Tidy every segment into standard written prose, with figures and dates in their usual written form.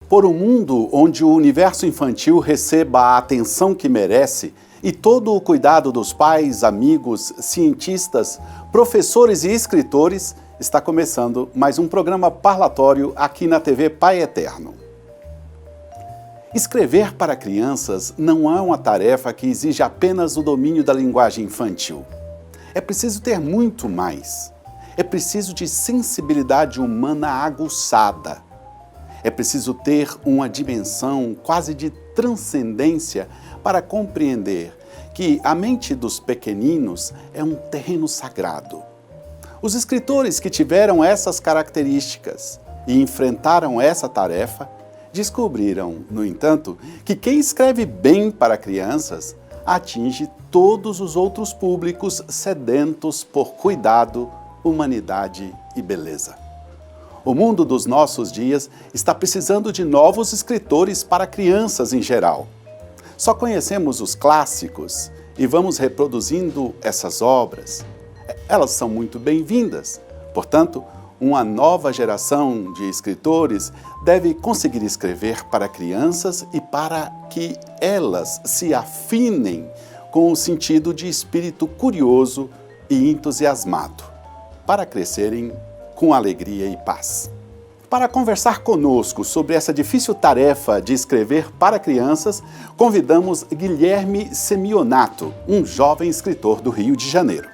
Por um mundo onde o universo infantil receba a atenção que merece e todo o cuidado dos pais, amigos, cientistas, professores e escritores, está começando mais um programa parlatório aqui na TV Pai Eterno. Escrever para crianças não é uma tarefa que exige apenas o domínio da linguagem infantil. É preciso ter muito mais. É preciso de sensibilidade humana aguçada. É preciso ter uma dimensão quase de transcendência para compreender que a mente dos pequeninos é um terreno sagrado. Os escritores que tiveram essas características e enfrentaram essa tarefa descobriram, no entanto, que quem escreve bem para crianças atinge todos os outros públicos sedentos por cuidado, humanidade e beleza. O mundo dos nossos dias está precisando de novos escritores para crianças em geral. Só conhecemos os clássicos e vamos reproduzindo essas obras. Elas são muito bem-vindas. Portanto, uma nova geração de escritores deve conseguir escrever para crianças e para que elas se afinem com o sentido de espírito curioso e entusiasmado, para crescerem com alegria e paz. Para conversar conosco sobre essa difícil tarefa de escrever para crianças, convidamos Guilherme Semionato, um jovem escritor do Rio de Janeiro.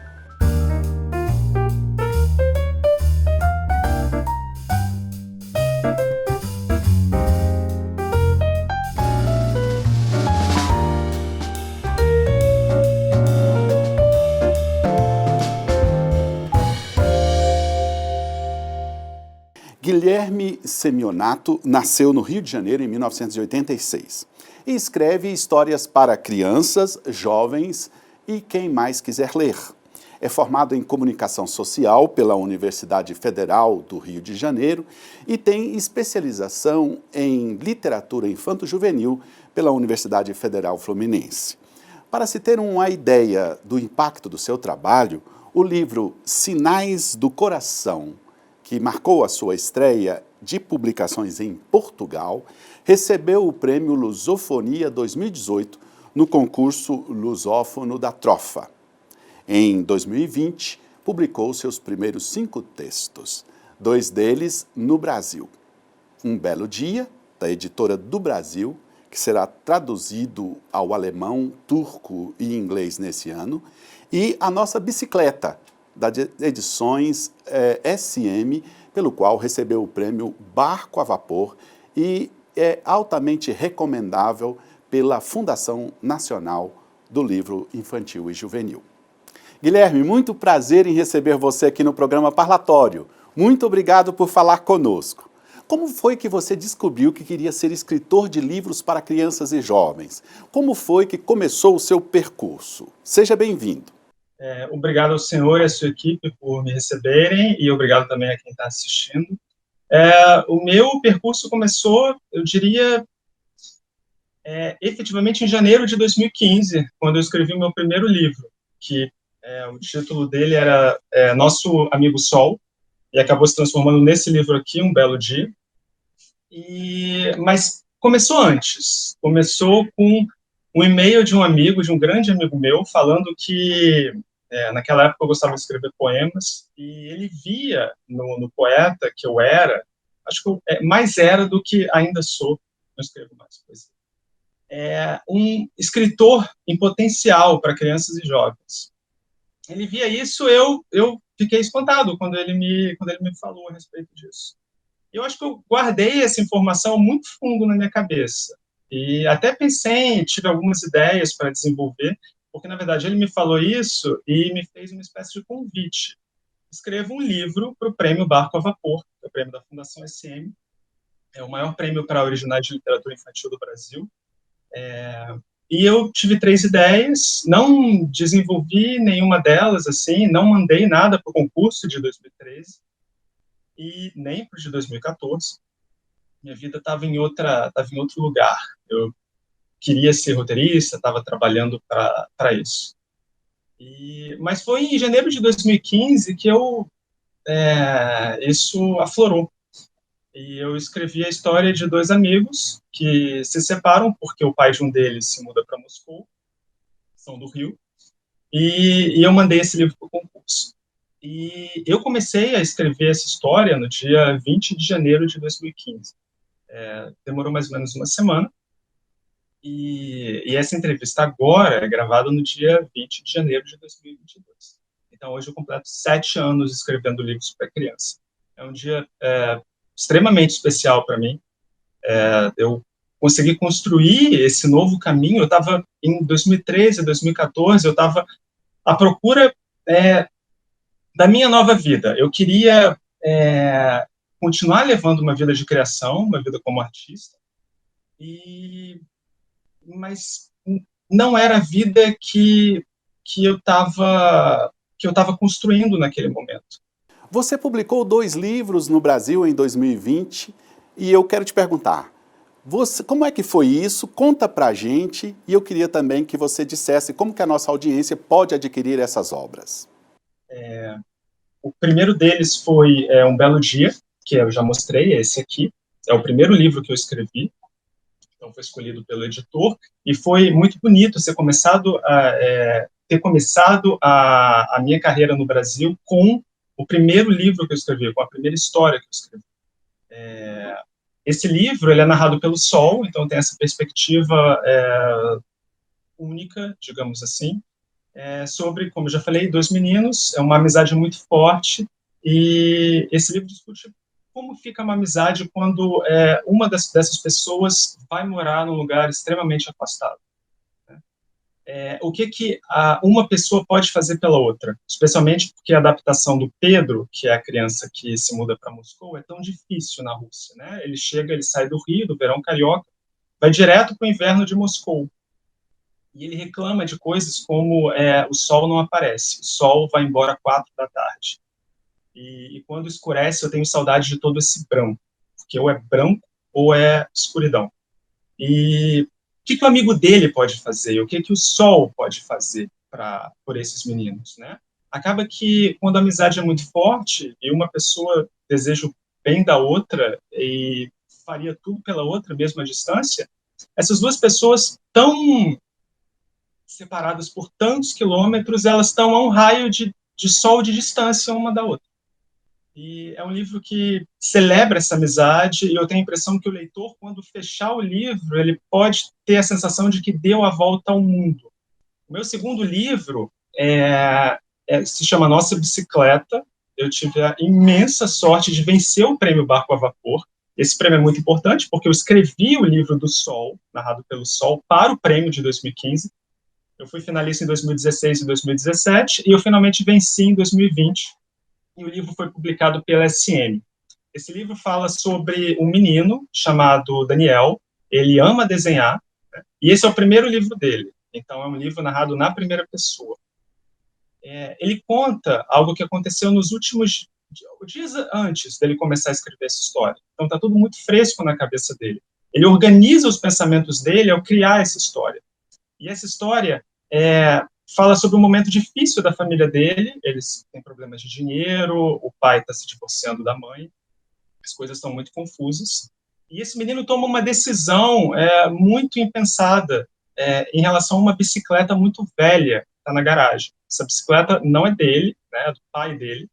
Guilherme Semionato nasceu no Rio de Janeiro em 1986 e escreve histórias para crianças, jovens e quem mais quiser ler. É formado em comunicação social pela Universidade Federal do Rio de Janeiro e tem especialização em literatura infanto-juvenil pela Universidade Federal Fluminense. Para se ter uma ideia do impacto do seu trabalho, o livro Sinais do Coração, que marcou a sua estreia de publicações em Portugal, recebeu o prêmio Lusofonia 2018 no concurso Lusófono da Trofa. Em 2020, publicou seus primeiros 5 textos, 2 deles no Brasil. Um Belo Dia, da editora do Brasil, que será traduzido ao alemão, turco e inglês nesse ano, e A Nossa Bicicleta, das edições SM, pelo qual recebeu o prêmio Barco a Vapor e é altamente recomendável pela Fundação Nacional do Livro Infantil e Juvenil. Guilherme, muito prazer em receber você aqui no programa Parlatório. Muito obrigado por falar conosco. Como foi que você descobriu que queria ser escritor de livros para crianças e jovens? Como foi que começou o seu percurso? Seja bem-vindo. Obrigado ao senhor e à sua equipe por me receberem e obrigado também a quem está assistindo. O meu percurso começou, eu diria, efetivamente em janeiro de 2015, quando eu escrevi o meu primeiro livro, que o título dele era Nosso Amigo Sol, e acabou se transformando nesse livro aqui, Um Belo Dia. Mas começou antes, começou com um e-mail de um amigo, de um grande amigo meu, falando que naquela época eu gostava de escrever poemas, e ele via no poeta que eu era, acho que eu mais era do que ainda sou, não escrevo mais poesia, um escritor em potencial para crianças e jovens. Ele via isso, eu fiquei espantado quando ele me falou a respeito disso. Eu acho que eu guardei essa informação muito fundo na minha cabeça. E até pensei, tive algumas ideias para desenvolver, porque, na verdade, ele me falou isso e me fez uma espécie de convite. Escreva um livro para o Prêmio Barco a Vapor, que é o prêmio da Fundação SM. É o maior prêmio para originais de literatura infantil do Brasil. E eu tive 3 ideias, não desenvolvi nenhuma delas, assim, não mandei nada para o concurso de 2013 e nem para o de 2014. Minha vida estava em outro lugar. Eu queria ser roteirista, estava trabalhando para isso. Mas foi em janeiro de 2015 que isso aflorou. E eu escrevi a história de dois amigos que se separam porque o pai de um deles se muda para Moscou, são do Rio, e eu mandei esse livro para o concurso. E eu comecei a escrever essa história no dia 20 de janeiro de 2015. Demorou mais ou menos uma semana, e essa entrevista agora é gravada no dia 20 de janeiro de 2022. Então, hoje eu completo 7 anos escrevendo livros para criança. É um dia extremamente especial para mim. Eu consegui construir esse novo caminho. Eu estava em 2013, 2014, eu estava à procura da minha nova vida. Eu queria continuar levando uma vida de criação, uma vida como artista, mas não era a vida que eu estava construindo naquele momento. Você publicou 2 livros no Brasil em 2020 e eu quero te perguntar, como é que foi isso? Conta pra gente e eu queria também que você dissesse como que a nossa audiência pode adquirir essas obras. O primeiro deles foi Um Belo Dia, que eu já mostrei, esse aqui. É o primeiro livro que eu escrevi, então foi escolhido pelo editor, e foi muito bonito ter começado a minha carreira no Brasil com o primeiro livro que eu escrevi, com a primeira história que eu escrevi. Esse livro ele é narrado pelo Sol, então tem essa perspectiva única, digamos assim, sobre, como eu já falei, dois meninos, é uma amizade muito forte, e esse livro discute como fica uma amizade quando uma dessas pessoas vai morar num lugar extremamente afastado. O que uma pessoa pode fazer pela outra, especialmente porque a adaptação do Pedro, que é a criança que se muda para Moscou, é tão difícil na Rússia, né? Ele sai do Rio, do verão carioca, vai direto para o inverno de Moscou. E ele reclama de coisas como o sol não aparece, o sol vai embora às 4 da tarde. E quando escurece, eu tenho saudade de todo esse branco, porque ou é branco ou é escuridão. E o que o amigo dele pode fazer? O que o sol pode fazer por esses meninos, né? Acaba que, quando a amizade é muito forte e uma pessoa deseja o bem da outra e faria tudo pela outra, mesmo à distância, essas duas pessoas tão separadas por tantos quilômetros, elas estão a um raio de sol de distância uma da outra. E é um livro que celebra essa amizade, e eu tenho a impressão que o leitor, quando fechar o livro, ele pode ter a sensação de que deu a volta ao mundo. O meu segundo livro se chama Nossa Bicicleta. Eu tive a imensa sorte de vencer o prêmio Barco a Vapor. Esse prêmio é muito importante, porque eu escrevi o livro do Sol, narrado pelo Sol, para o prêmio de 2015. Eu fui finalista em 2016 e 2017, e eu finalmente venci em 2020, e o livro foi publicado pela SM. Esse livro fala sobre um menino chamado Daniel, ele ama desenhar, né? E esse é o primeiro livro dele, então é um livro narrado na primeira pessoa. Ele conta algo que aconteceu nos últimos dias antes dele começar a escrever essa história, então está tudo muito fresco na cabeça dele. Ele organiza os pensamentos dele ao criar essa história. E essa história fala sobre um momento difícil da família dele. Eles têm problemas de dinheiro, o pai está se divorciando da mãe, as coisas estão muito confusas. E esse menino toma uma decisão muito impensada em relação a uma bicicleta muito velha que está na garagem. Essa bicicleta não é dele, né, é do pai dele,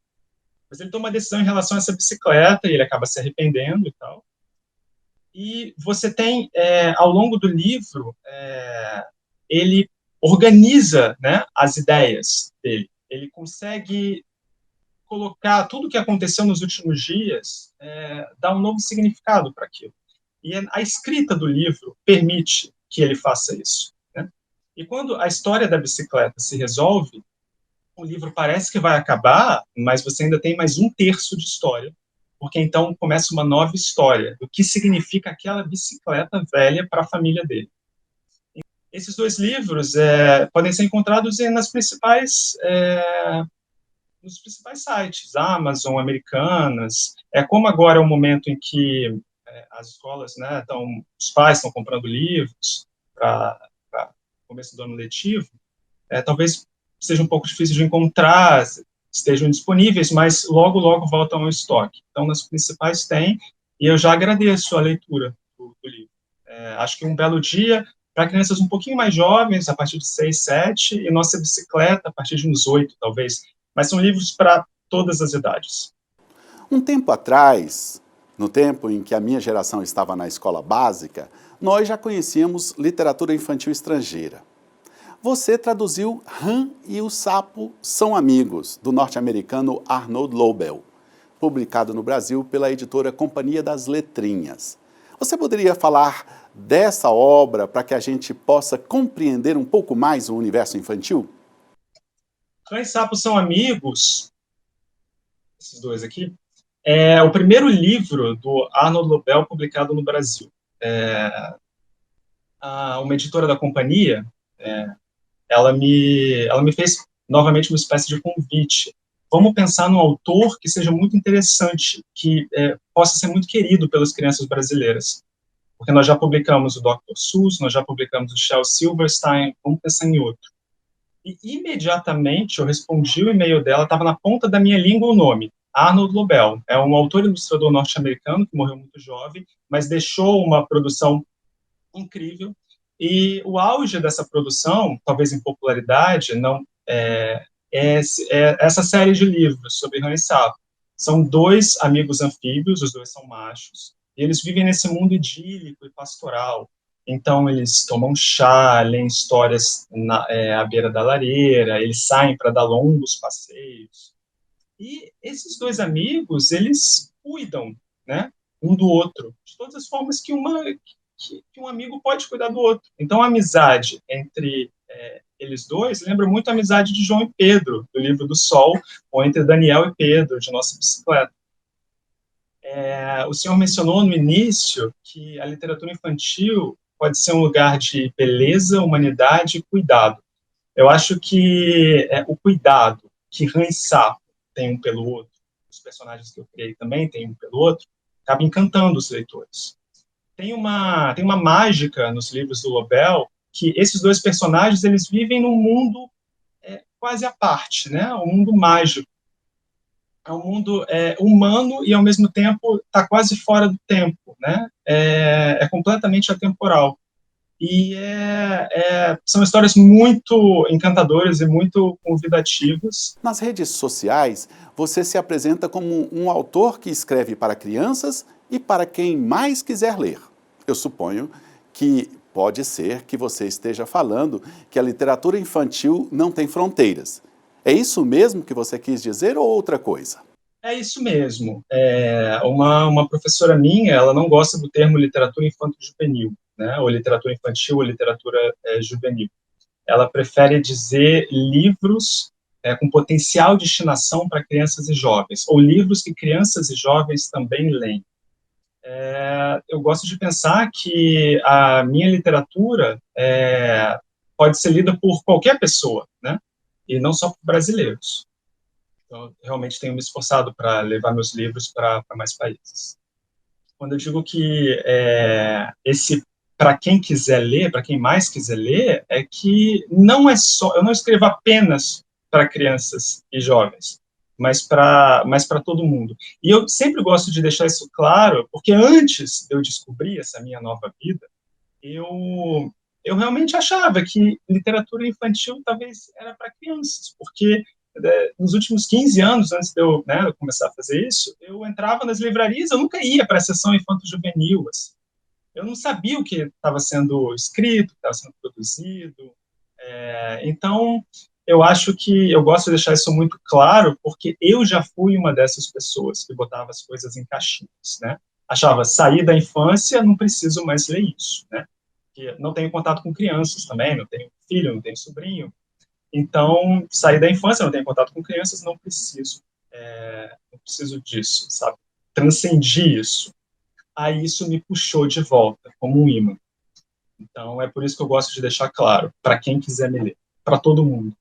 mas ele toma uma decisão em relação a essa bicicleta e ele acaba se arrependendo e tal. E você tem, ao longo do livro, ele organiza, né, as ideias dele. Ele consegue colocar tudo o que aconteceu nos últimos dias, dar um novo significado para aquilo. E a escrita do livro permite que ele faça isso, né? E quando a história da bicicleta se resolve, o livro parece que vai acabar, mas você ainda tem mais 1/3 de história, porque então começa uma nova história do que significa aquela bicicleta velha para a família dele. Esses dois livros podem ser encontrados nos principais sites, Amazon, Americanas. Como agora é o momento em que as escolas, né, os pais estão comprando livros para começo do ano letivo, talvez seja um pouco difícil de encontrar, estejam disponíveis, mas logo, logo voltam ao estoque. Então, nas principais tem, e eu já agradeço a leitura do livro. Acho que Um Belo Dia, para crianças um pouquinho mais jovens, a partir de 6, 7, e Nossa Bicicleta, a partir de uns 8, talvez. Mas são livros para todas as idades. Um tempo atrás, no tempo em que a minha geração estava na escola básica, nós já conhecíamos literatura infantil estrangeira. Você traduziu Han e o Sapo São Amigos, do norte-americano Arnold Lobel, publicado no Brasil pela editora Companhia das Letrinhas. Você poderia falar dessa obra para que a gente possa compreender um pouco mais o universo infantil? Han e Sapo São Amigos, esses dois aqui, é o primeiro livro do Arnold Lobel publicado no Brasil. Uma editora da companhia, ela me fez novamente uma espécie de convite. Vamos pensar num autor que seja muito interessante, que possa ser muito querido pelas crianças brasileiras. Porque nós já publicamos o Dr. Seuss, nós já publicamos o Shel Silverstein, vamos pensar em outro. E imediatamente eu respondi o e-mail dela, estava na ponta da minha língua o nome, Arnold Lobel. É um autor e ilustrador norte-americano que morreu muito jovem, mas deixou uma produção incrível. E o auge dessa produção, talvez em popularidade, não essa série de livros sobre Han e Sapo. São dois amigos anfíbios, os dois são machos, e eles vivem nesse mundo idílico e pastoral. Então, eles tomam chá, leem histórias à beira da lareira, eles saem para dar longos passeios. E esses dois amigos, eles cuidam, né, um do outro, de todas as formas que um amigo pode cuidar do outro. Então, a amizade entre eles dois lembra muito a amizade de João e Pedro, do livro do Sol, ou entre Daniel e Pedro, de Nossa Bicicleta. O senhor mencionou no início que a literatura infantil pode ser um lugar de beleza, humanidade e cuidado. Eu acho que o cuidado que Han e Sapo têm um pelo outro, os personagens que eu criei também têm um pelo outro, acaba encantando os leitores. Tem uma mágica nos livros do Lobel que esses dois personagens eles vivem num mundo quase à parte, né? Um mundo mágico. É um mundo humano e, ao mesmo tempo, está quase fora do tempo, né? É completamente atemporal. E são histórias muito encantadoras e muito convidativas. Nas redes sociais, você se apresenta como um autor que escreve para crianças e para quem mais quiser ler. Eu suponho que pode ser que você esteja falando que a literatura infantil não tem fronteiras. É isso mesmo que você quis dizer ou outra coisa? É isso mesmo. Uma professora minha, ela não gosta do termo literatura infanto-juvenil, né? Ou literatura infantil ou literatura juvenil. Ela prefere dizer livros com potencial de destinação para crianças e jovens, ou livros que crianças e jovens também leem. Eu gosto de pensar que a minha literatura pode ser lida por qualquer pessoa, né? E não só por brasileiros. Então, eu realmente tenho me esforçado para levar meus livros para mais países. Quando eu digo que esse para quem quiser ler, para quem mais quiser ler, é que não é só, eu não escrevo apenas para crianças e jovens, mas para todo mundo. E eu sempre gosto de deixar isso claro, porque antes de eu descobrir essa minha nova vida, eu realmente achava que literatura infantil talvez era para crianças, porque nos últimos 15 anos, antes de eu começar a fazer isso, eu entrava nas livrarias, eu nunca ia para a seção infanto-juvenil, assim. Eu não sabia o que estava sendo escrito, o que estava sendo produzido. Então, eu acho que eu gosto de deixar isso muito claro, porque eu já fui uma dessas pessoas que botava as coisas em caixinhas, né? Achava, sair da infância, não preciso mais ler isso, né? Porque não tenho contato com crianças também, não tenho filho, não tenho sobrinho. Então, sair da infância, não tenho contato com crianças, não preciso disso, sabe? Transcendi isso. Aí isso me puxou de volta, como um imã. Então, é por isso que eu gosto de deixar claro, para quem quiser me ler, para todo mundo.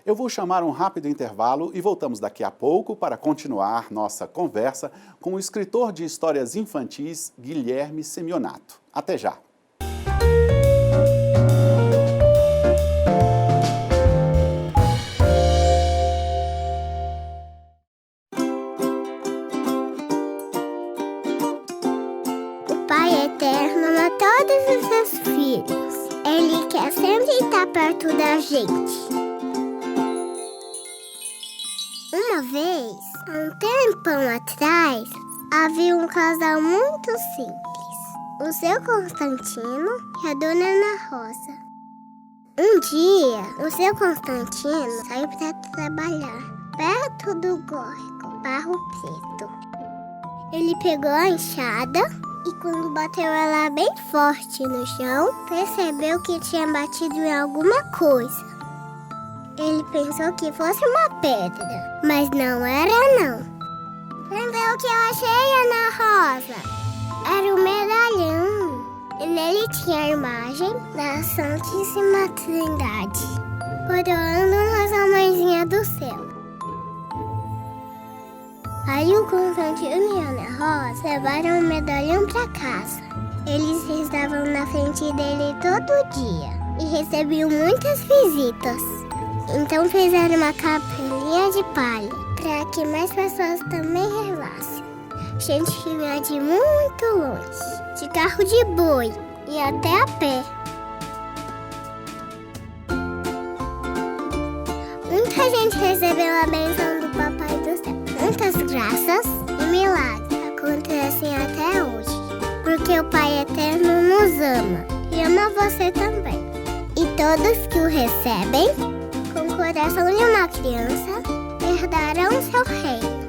Eu vou chamar um rápido intervalo e voltamos daqui a pouco para continuar nossa conversa com o escritor de histórias infantis Guilherme Semionato. Até já! todos os seus filhos. Ele quer sempre estar perto da gente. Uma vez, há um tempão atrás, havia um casal muito simples. O seu Constantino e a dona Ana Rosa. Um dia, o seu Constantino saiu para trabalhar perto do Gorgo, Barro Preto. Ele pegou a enxada e quando bateu ela bem forte no chão, percebeu que tinha batido em alguma coisa. Ele pensou que fosse uma pedra, mas não era não. Lembrou o que eu achei, Ana Rosa? Era um medalhão. E nele tinha a imagem da Santíssima Trindade, coroando uma mãezinha do céu. Aí o Constantino e a Ana Rosa levaram o medalhão para casa. Eles estavam na frente dele todo dia e recebiam muitas visitas. Então fizeram uma capelinha de palha para que mais pessoas também rezassem. Gente que vinha de muito longe, de carro de boi e até a pé. Muita gente recebeu a bênção do Papai do Céu. Muitas graças e milagres acontecem até hoje, porque o Pai Eterno nos ama e ama você também. E todos que o recebem, com o coração de uma criança, herdarão seu reino.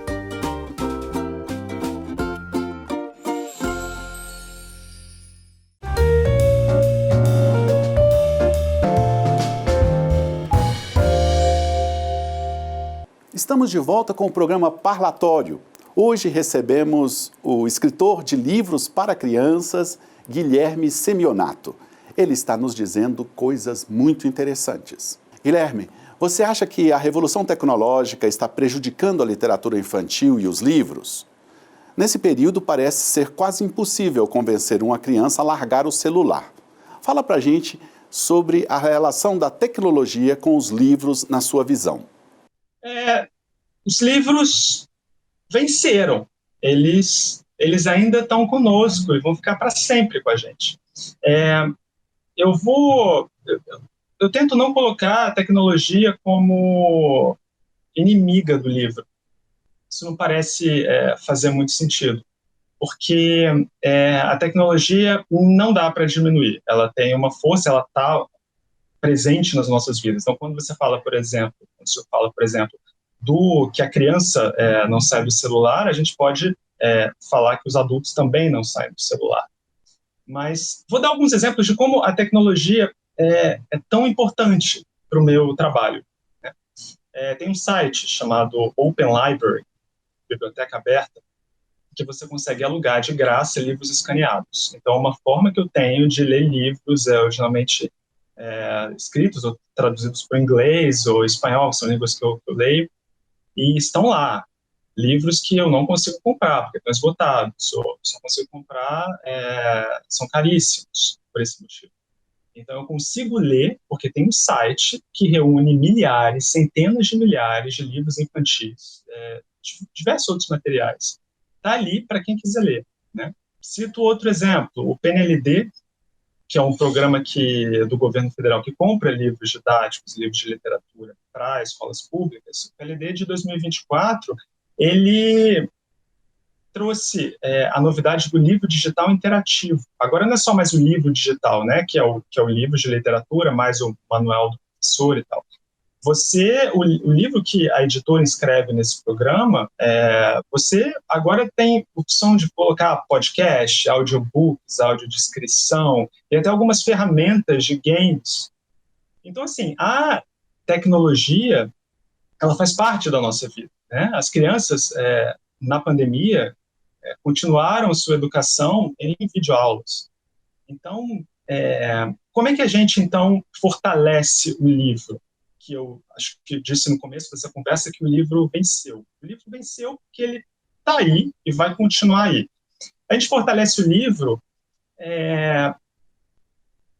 Estamos de volta com o programa Parlatório. Hoje recebemos o escritor de livros para crianças, Guilherme Semionato. Ele está nos dizendo coisas muito interessantes. Guilherme, você acha que a revolução tecnológica está prejudicando a literatura infantil e os livros? Nesse período parece ser quase impossível convencer uma criança a largar o celular. Fala pra gente sobre a relação da tecnologia com os livros na sua visão. Os livros venceram, eles ainda estão conosco e vão ficar para sempre com a gente. Eu tento não colocar a tecnologia como inimiga do livro. Isso não parece fazer muito sentido, porque a tecnologia não dá para diminuir. Ela tem uma força, ela está presente nas nossas vidas. Então, quando você fala, por exemplo, do que a criança não sai do celular, a gente pode falar que os adultos também não saem do celular. Mas vou dar alguns exemplos de como a tecnologia é tão importante para o meu trabalho. Né? Tem um site chamado Open Library, Biblioteca Aberta, que você consegue alugar de graça livros escaneados. Então, uma forma que eu tenho de ler livros, originalmente escritos ou traduzidos para o inglês ou espanhol, que são línguas que eu leio, e estão lá, livros que eu não consigo comprar, porque estão esgotados, ou só consigo comprar, são caríssimos, por esse motivo. Então eu consigo ler, porque tem um site que reúne milhares, centenas de milhares de livros infantis, diversos outros materiais. Está ali para quem quiser ler. Né? Cito outro exemplo, o PNLD, que é um programa do governo federal que compra livros didáticos, livros de literatura para escolas públicas. O PNLD de 2024, ele trouxe a novidade do livro digital interativo. Agora não é só mais o livro digital, né, que é o livro de literatura, mais o manual do professor e tal. O livro que a editora inscreve nesse programa, você agora tem opção de colocar podcast, audiobooks, audiodescrição, e até algumas ferramentas de games. Então, assim, a tecnologia, ela faz parte da nossa vida. Né? As crianças, na pandemia, continuaram sua educação em videoaulas. Então, como é que a gente, então, fortalece o livro? Que eu acho que disse no começo dessa conversa que o livro venceu. O livro venceu porque ele está aí e vai continuar aí. A gente fortalece o livro,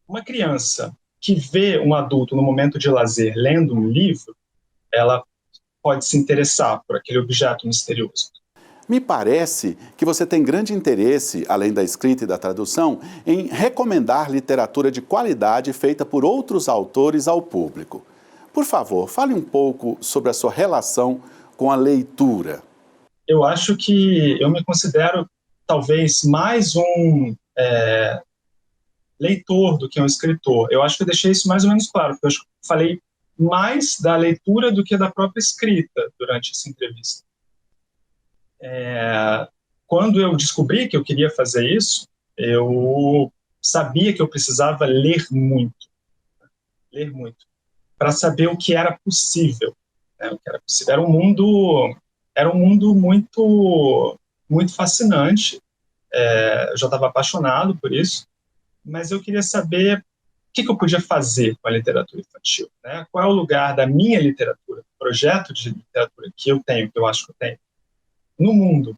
uma criança que vê um adulto no momento de lazer lendo um livro, ela pode se interessar por aquele objeto misterioso. Me parece que você tem grande interesse, além da escrita e da tradução, em recomendar literatura de qualidade feita por outros autores ao público. Por favor, fale um pouco sobre a sua relação com a leitura. Eu acho que eu me considero talvez mais um leitor do que um escritor. Eu acho que eu deixei isso mais ou menos claro, porque eu acho que falei mais da leitura do que da própria escrita durante essa entrevista. Quando eu descobri que eu queria fazer isso, eu sabia que eu precisava ler muito, para saber o que era possível, né? O que era possível. Era um mundo muito, muito fascinante. Eu já estava apaixonado por isso, mas eu queria saber o que eu podia fazer com a literatura infantil, né? Qual é o lugar da minha literatura, projeto de literatura que eu tenho, que eu acho que eu tenho, no mundo.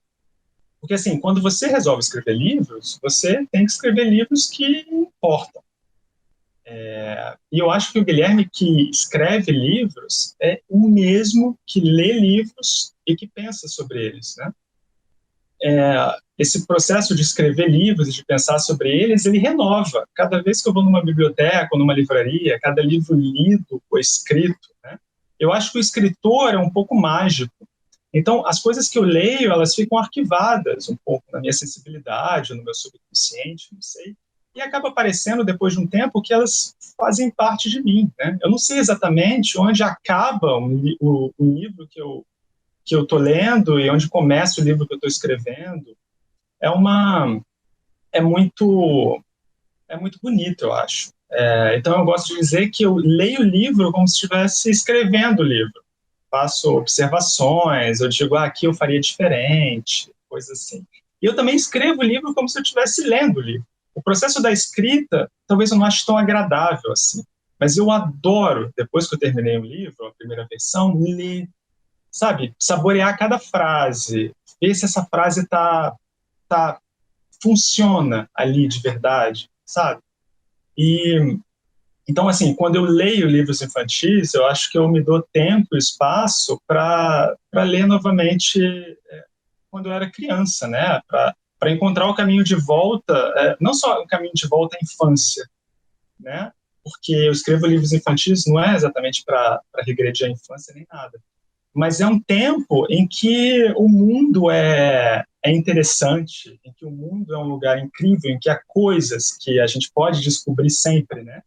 Porque, assim, quando você resolve escrever livros, você tem que escrever livros que importam. E eu acho que o Guilherme que escreve livros é o mesmo que lê livros e que pensa sobre eles, né? Esse processo de escrever livros e de pensar sobre eles, ele renova. Cada vez que eu vou numa biblioteca ou numa livraria, cada livro lido ou escrito, né? Eu acho que o escritor é um pouco mágico. Então, as coisas que eu leio, elas ficam arquivadas um pouco na minha sensibilidade, no meu subconsciente, não sei, e acaba aparecendo depois de um tempo que elas fazem parte de mim, né? Eu não sei exatamente onde acaba o livro que eu estou lendo e onde começa o livro que eu estou escrevendo. É muito bonito, eu acho. Então, eu gosto de dizer que eu leio o livro como se estivesse escrevendo o livro. Faço observações, eu digo, aqui eu faria diferente, coisa assim. E eu também escrevo o livro como se eu estivesse lendo o livro. O processo da escrita, talvez eu não ache tão agradável assim, mas eu adoro, depois que eu terminei o livro, a primeira versão, ler, sabe, saborear cada frase, ver se essa frase funciona ali de verdade, sabe? E então, assim, quando eu leio livros infantis, eu acho que eu me dou tempo e espaço para ler novamente quando eu era criança, né? Para encontrar o caminho de volta, não só o caminho de volta à infância, né? Porque eu escrevo livros infantis não é exatamente para regredir a infância nem nada, mas é um tempo em que o mundo é interessante, em que o mundo é um lugar incrível, em que há coisas que a gente pode descobrir sempre, né?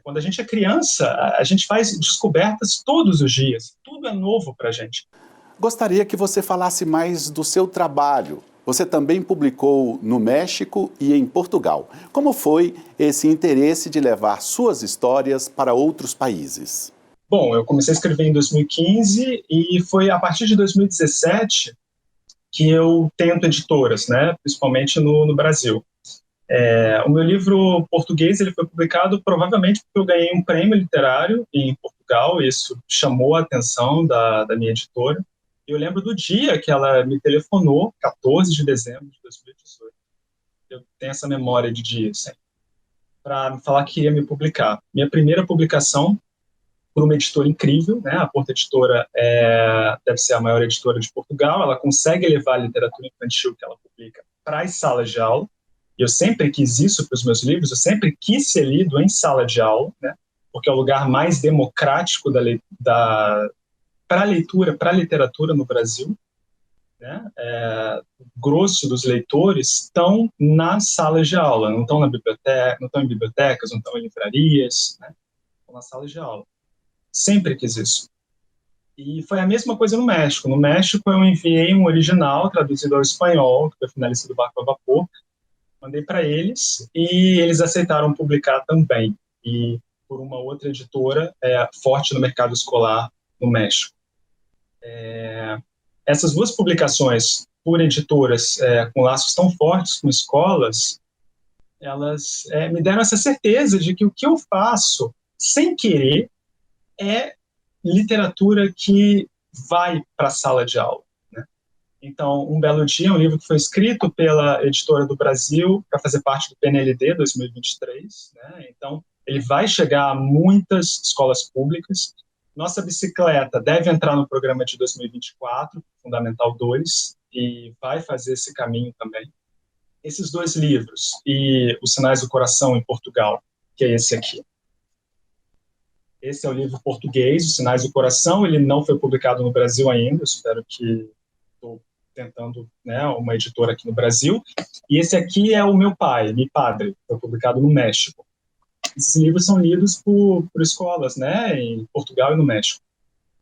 Quando a gente é criança, a gente faz descobertas todos os dias. Tudo é novo para a gente. Gostaria que você falasse mais do seu trabalho. Você também publicou no México e em Portugal. Como foi esse interesse de levar suas histórias para outros países? Bom, eu comecei a escrever em 2015 e foi a partir de 2017 que eu tento editoras, né, principalmente no Brasil. O meu livro português ele foi publicado provavelmente porque eu ganhei um prêmio literário em Portugal, e isso chamou a atenção da minha editora. Eu lembro do dia que ela me telefonou, 14 de dezembro de 2018. Eu tenho essa memória de dia, sempre, para me falar que ia me publicar. Minha primeira publicação por uma editora incrível, né? A Porta Editora deve ser a maior editora de Portugal. Ela consegue levar a literatura infantil que ela publica para as salas de aula. Eu sempre quis isso para os meus livros, eu sempre quis ser lido em sala de aula, né? Porque é o lugar mais democrático para a leitura, para a literatura no Brasil. Né? O grosso dos leitores estão nas salas de aula, não estão na biblioteca, não estão em bibliotecas, não estão em livrarias, né? Estão nas salas de aula. Sempre quis isso. E foi a mesma coisa no México. No México eu enviei um original traduzido ao espanhol, que foi finalista do Barco a Vapor, mandei para eles e eles aceitaram publicar também, e por uma outra editora forte no mercado escolar no México. Essas duas publicações por editoras com laços tão fortes com escolas, elas me deram essa certeza de que o que eu faço, sem querer, é literatura que vai para a sala de aula. Então, Um Belo Dia é um livro que foi escrito pela Editora do Brasil para fazer parte do PNLD 2023. Né? Então, ele vai chegar a muitas escolas públicas. Nossa Bicicleta deve entrar no programa de 2024, Fundamental 2. e vai fazer esse caminho também. Esses 2 livros, e Os Sinais do Coração, em Portugal, que é esse aqui. Esse é o livro português, Os Sinais do Coração. Ele não foi publicado no Brasil ainda, eu espero que... Estou tentando, né, uma editora aqui no Brasil. E esse aqui é o Meu Pai, Mi Padre, foi publicado no México. Esses livros são lidos por escolas, né, em Portugal e no México.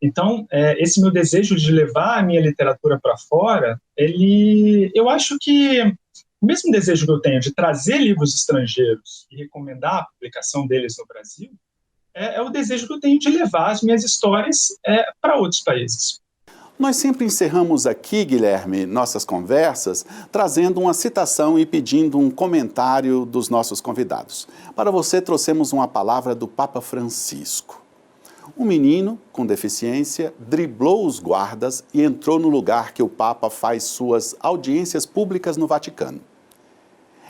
Então, esse meu desejo de levar a minha literatura para fora, eu acho que o mesmo desejo que eu tenho de trazer livros estrangeiros e recomendar a publicação deles no Brasil, é o desejo que eu tenho de levar as minhas histórias para outros países. Nós sempre encerramos aqui, Guilherme, nossas conversas, trazendo uma citação e pedindo um comentário dos nossos convidados. Para você, trouxemos uma palavra do Papa Francisco. Um menino com deficiência driblou os guardas e entrou no lugar que o Papa faz suas audiências públicas no Vaticano.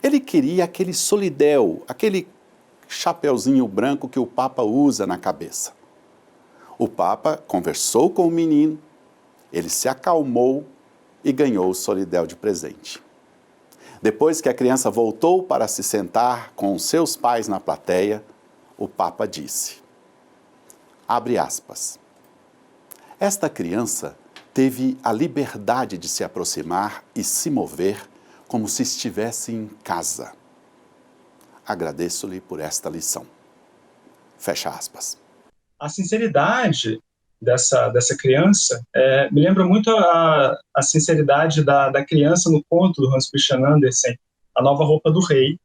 Ele queria aquele solidéu, aquele chapeuzinho branco que o Papa usa na cabeça. O Papa conversou com o menino, ele se acalmou e ganhou o solidéu de presente. Depois que a criança voltou para se sentar com seus pais na plateia, o Papa disse, abre aspas, esta criança teve a liberdade de se aproximar e se mover como se estivesse em casa. Agradeço-lhe por esta lição. Fecha aspas. A sinceridade dessa criança me lembra muito a sinceridade da criança no conto do Hans Christian Andersen, A Nova Roupa do Rei,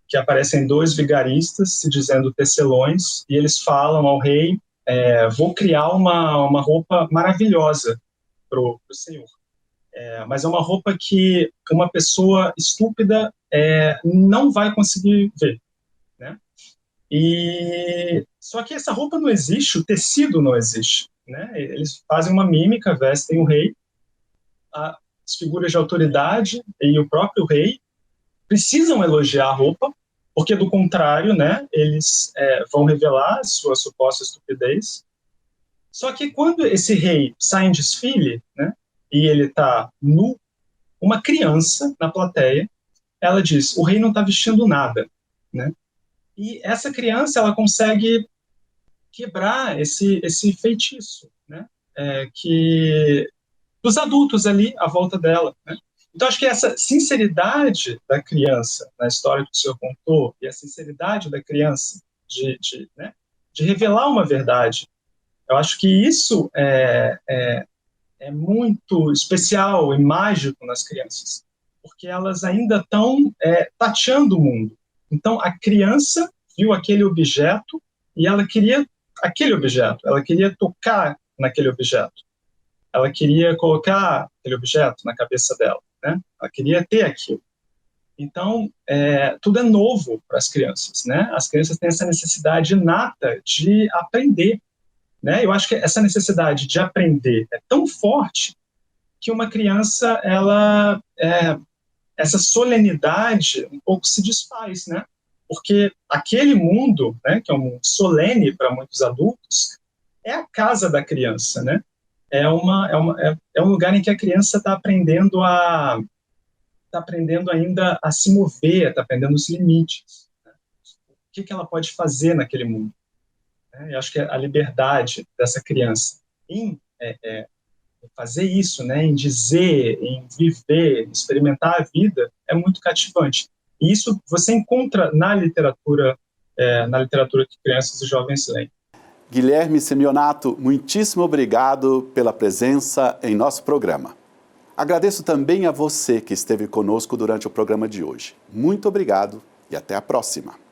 que aparecem 2 vigaristas se dizendo tecelões, e eles falam ao rei, vou criar uma roupa maravilhosa para o senhor. Mas é uma roupa que uma pessoa estúpida não vai conseguir ver, né? Só que essa roupa não existe, o tecido não existe, né? Eles fazem uma mímica, vestem o rei, as figuras de autoridade e o próprio rei precisam elogiar a roupa, porque do contrário, né, eles vão revelar sua suposta estupidez. Só que quando esse rei sai em desfile, né, e ele está nu, uma criança na plateia, ela diz, o rei não está vestindo nada, né? E essa criança, ela consegue quebrar esse feitiço, né? Dos adultos ali à volta dela, né? Então, acho que essa sinceridade da criança na história que o senhor contou, e a sinceridade da criança de revelar uma verdade, eu acho que isso é muito especial e mágico nas crianças, porque elas ainda estão tateando o mundo. Então, a criança viu aquele objeto e ela queria aquele objeto, ela queria tocar naquele objeto, ela queria colocar aquele objeto na cabeça dela, né? Ela queria ter aquilo. Então, tudo é novo para as crianças, né? As crianças têm essa necessidade inata de aprender, né? Eu acho que essa necessidade de aprender é tão forte que uma criança, essa solenidade um pouco se desfaz, né? Porque aquele mundo, né, que é um mundo solene para muitos adultos, é a casa da criança, né? É um lugar em que a criança está aprendendo ainda a se mover, está aprendendo os limites, né? O que ela pode fazer naquele mundo, né? Eu acho que a liberdade dessa criança em fazer isso, né, em dizer, em viver, experimentar a vida, é muito cativante. E isso você encontra na literatura que crianças e jovens leem. Guilherme Simeonato, muitíssimo obrigado pela presença em nosso programa. Agradeço também a você que esteve conosco durante o programa de hoje. Muito obrigado e até a próxima.